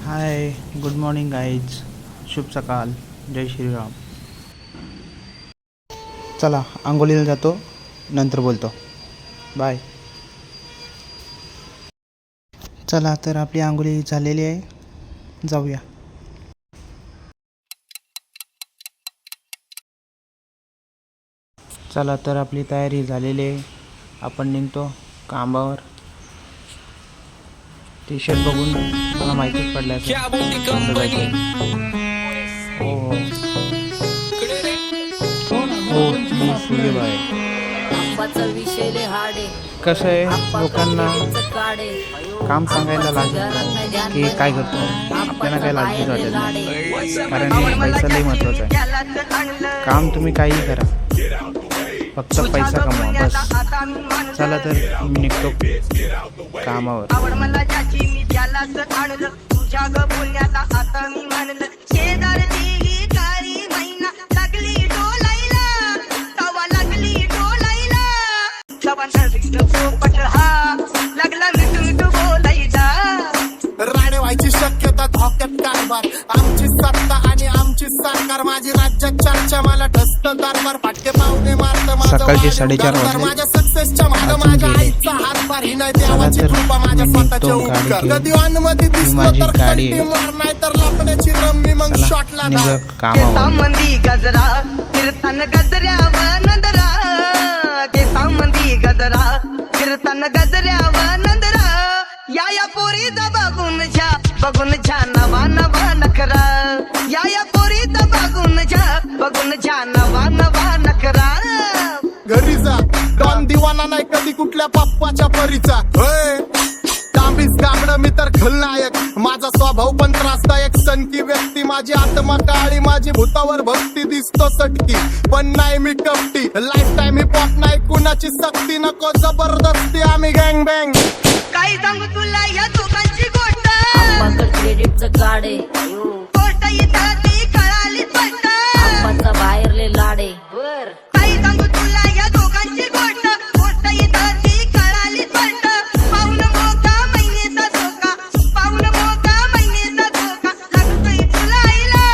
हाय, good morning guys. शुभ सकाळ. जय श्रीराम. चला आंघोळीला जातो, नंतर बोलतो. बाय. चला तर आपली आंघोळी झालेली आहे, जाऊया. चला तर आपली तयारी झालेली आहे, आपण निघतो कामावर. टी शर्ट बघून मला माहितीच पडलं हो मी सूर्यबाई. कसं आहे, लोकांना काम सांगायला लागेल की काय करतो, आपल्याला काय लागली वाटत नाही, कारण पैसा लई महत्त्वाचा आहे. काम तुम्ही काही करा, फक्त पैसा कमवा बस. चला तर मी निघतो कामावर. राडे व्हायची शक्यता, धोक्यात कारभार, आमची सत्ता आणि आमची सरकार, माझी राज्यात चर्चा, मला ढस्त कारभार, फाटके पावणे मारत सकाळचे 4:30 माझ्या सक्सेसच्या मागे माझ्या आईचा हातभार, ही नाही देवाची कृपा, माझ्या स्वतःच्या उपकार. कधी अनुमती दिसलो तर कंटी मार, नाही तर लपण्याची रम्मी, मग शॉटला कामावर. गजरा कीर्तन गजऱ्यावर नंदरा, केसांमंदी गजरा कीर्तन गजऱ्यावर नंदरा. या पोरीचा बघून छा नवा नवा नखरा, या पोरीचा बघून छा नवा नवा नखरा. घरी जा डॉन दिवाना नाही कधी कुठल्या पप्पाच्या परीचा. तांबीस गाबड मी तर खलनायक, माझा स्वभाव पण त्रासदायक, सनकी व्यक्ती, माझी आत्मा काळी, माझी भूतावर भक्ती, दिसतो सटकी पण नाही मी कपटी. लाईफ टाइम हिप हॉप नाही कुणाची सक्ती, नको जबरदस्ती, आम्ही गँग बँग. काय सांगू तुला या दोघांची गोष्ट, क्रेडिटचं काढे गोष्ट इथं ती कळाली स्पष्ट, आप्पाचा बाहेरले लाडे. काय सांगू तुला या दोघांची गोष्ट, गोष्ट इथं ती कळाली स्पष्ट. पाऊन मोका महिनेचा धोका, पाऊन मोका महिनेचा धोका, लागतोय तुला आईला,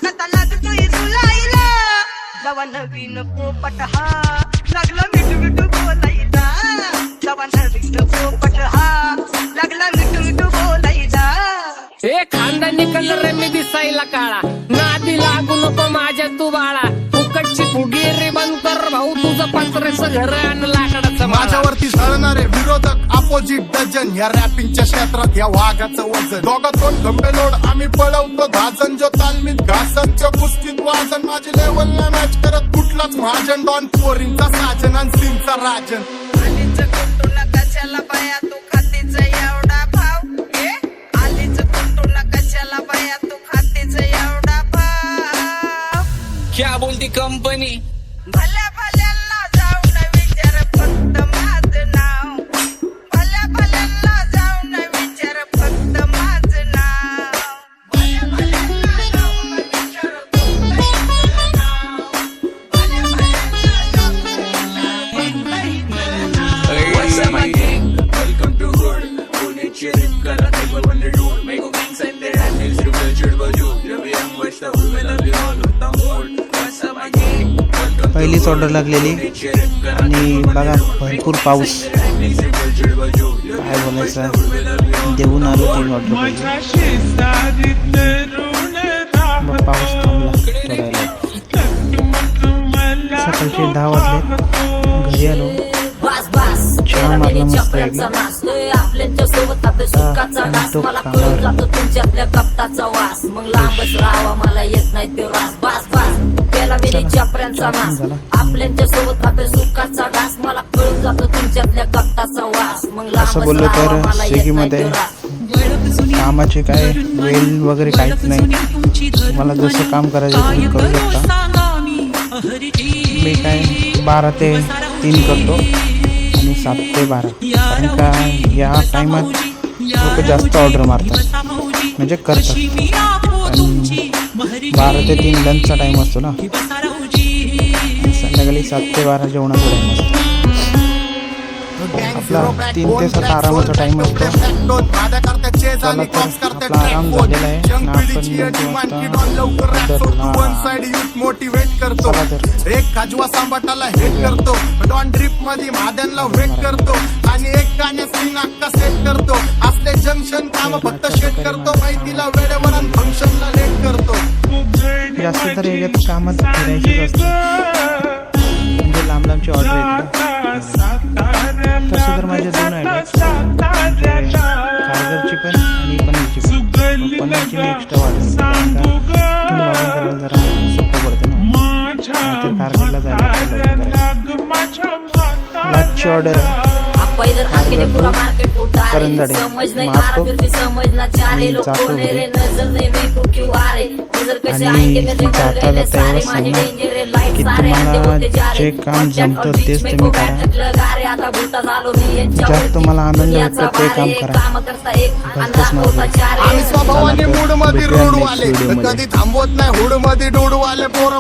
आता लागतोय तुला आईला. जवा नवीन पोपट हा लागला मिठू मिठू बोलायचा, जवा नवीन पोपट हा लागला मिठू मिठू बोलायचा. हे खानदानी कलर मी दिसायला काळा, नादी लागू नको माझ्या तू बाळा, फुकटची फुगीरी बंद कर भाऊ, तुझं पात्रेचं घर आणि लाकडाचं. माझ्यावरती झळणारे विरोधक अपोजिट डझन, या रॅपिंगच्या क्षेत्रात या वाघाचं वजन. दोघातून धंबे लोड आम्ही पळवतो धाजन, जो तालमीत घासनच्या कुस्तीत वाजन, माझी लेवल ना मॅच करत कुठलाच महाजन, डॉन पोरींचा साजन आणि सिंगचा राजन. आलीच कुंटूला कशाला बाया तू खातीच एवढा भाव, आलीच कुंटूला कशाला बाया तू खातीच एवढा भाव. क्या बोलती कंपनी, भल्या भल्यांना जाऊन विचार फक्त माझं नाव, भल्या भल्यांना जाऊन विचार फक्त माझं नाव, भल्या भल्यांना जाऊन विचार फक्त माझं नाव, भल्या भल्यांना जाऊन What's up, my gang? Welcome to Hood. Pune cheering, kara table when they do. Make a gang sign their hand is revealed by you. Ravi and West of women of the all with the mood. What's up, my gang? पहिलीच order लागलेली आणि बघा भरपूर पाऊस. काय बोलायचं, देऊन आलो 3 ऑर्डर पाहिजे. मग पाऊस थांबला थोड्या. सकाळचे 10 वाजले, घरी आलो, चहा मारला मस्त आपल्याच्या सोबत आता सुखाचा डास, मला कळून जातो तुमच्यातल्या कपटाचा वास, मग लांबच राहावा मला येत नाही ते रास. बास बास त्याला मेरी चपऱ्यांचा नास, आपल्याच्या सोबत आता सुखाचा डास, मला कळून जातो तुमच्यातल्या कपटाचा वास, मग लांबच राहावा मला येत नाही ते रास. कामाचे काय वेळ वगैरे काहीच नाही, मला जसं काम करायचं तुम्ही करू शकता. मी काय 12 ते 3 करतो आणि 7 ते 12, कारण का या टायमात लोक जास्त ऑर्डर मारतात, म्हणजे करतात. आणि 12 ते 3 लंचचा टाईम असतो ना, संध्याकाळी 7 ते 12 जेवणाचा टाईम असतो. आपला 3 ते 7 आरामाचा टाइम असतो. कॉलेज चला आणि तर कॉप्स करते आपला आराम ट्रॅक झालेला आहे यंग आणि आपण पिढीची बघू डिमांड की आता डॉन लवकर रॅप बदल. सोडतो वन हा. साइड युथ मोटिवेट करतो चला तर. एक काजवा सांबाटाला हेट करतो डॉन ड्रिप मध्ये महाद्यांना वेट करतो आणि एक गाण्यात सिंग अक्का सेट करतो असले जंक्शन काम फक्त शेट करतो माहितीला वेळेवर आणि फंक्शनला लेट करतो जास्त तर याच्यात कामात फिरायचीच असते म्हणजे लांब लांबची ऑर्डर येते तसं तर माझ्या 2 आयडिया कारगरची पण आणि पनीरची पण पनीरची मी एक्स्ट्रा वाढवली लॉगिंग करायला जरा सोपं पडतं ना ते कारगरला जायला लाचची ऑर्डर आहे पहिलं आखिरी पुरा मार्केट फुटा करंजाडे. समझ नहीं माफ आ रहा को. फिर भी समझना चाह रहे मी लोग जातो कौन है घरी. रे नजर नहीं मेरे को क्यों आ रहे नजर कैसे आणि आएंगे मेरे जाता घर गए जाता सारे एवढंच माझे सांगणार डेंजर है लाइट की सारे आते तुम्हाला होते जा जे रहे काम और चैट जमतं और बीच तेच में तुम्ही को करा. बैठक लगा रहे आता भूलता झालो मी ज्यात तुम्हाला आनंद भेटतो ते काम करा. काम करता एक भलतंच अंदाज नाव होता चार आम्ही स्वभावाने मूड मध्ये भेटूया रूढ next वाले video मध्ये. कधी थांबवत नाही हुड मध्ये डूड वाले पोरं